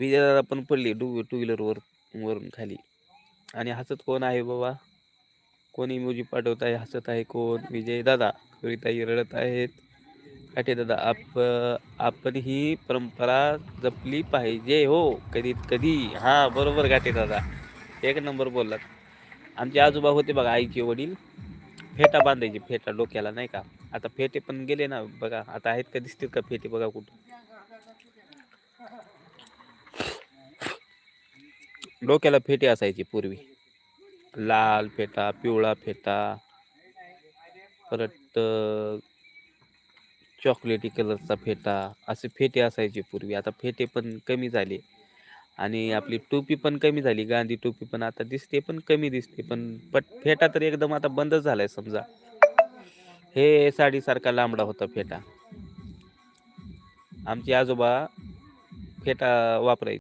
विजयदादा पण पडले टू व्हीलरवर वरून खाली. आणि हसत कोण आहे बाबा? कोण इमोजी पाठवत आहे, हसत आहे कोण? विजयदादा. कविताई रडत आहेत. दादा आपण ही परंपरा जपली पाहिजे हो, कधीत कधी. हां, बरोबर दादा. एक नंबर बोललात. आमचे आजोबा होते बघा, आईचे वडील. फेटा बांधायचे, फेटा डोक्याला नाही का. आता फेटे पण गेले ना बघा. आता आहेत का, दिसतील का फेटे बघा कुठं? डोक्याला फेटे असायचे पूर्वी. लाल फेटा, पिवळा फेटा, परत चॉकलेटी कलरचा फेटा, असे फेटे असायचे पूर्वी. आता फेटे पण कमी झाले आणि आपली टोपी पण कमी झाली. गांधी टोपी पण आता दिसते, पण कमी दिसते. पण फेटा तर एकदम आता बंदच झालाय समजा. हे साडीसारखा लांबडा होता फेटा. आमचे आजोबा फेटा वापरायचे.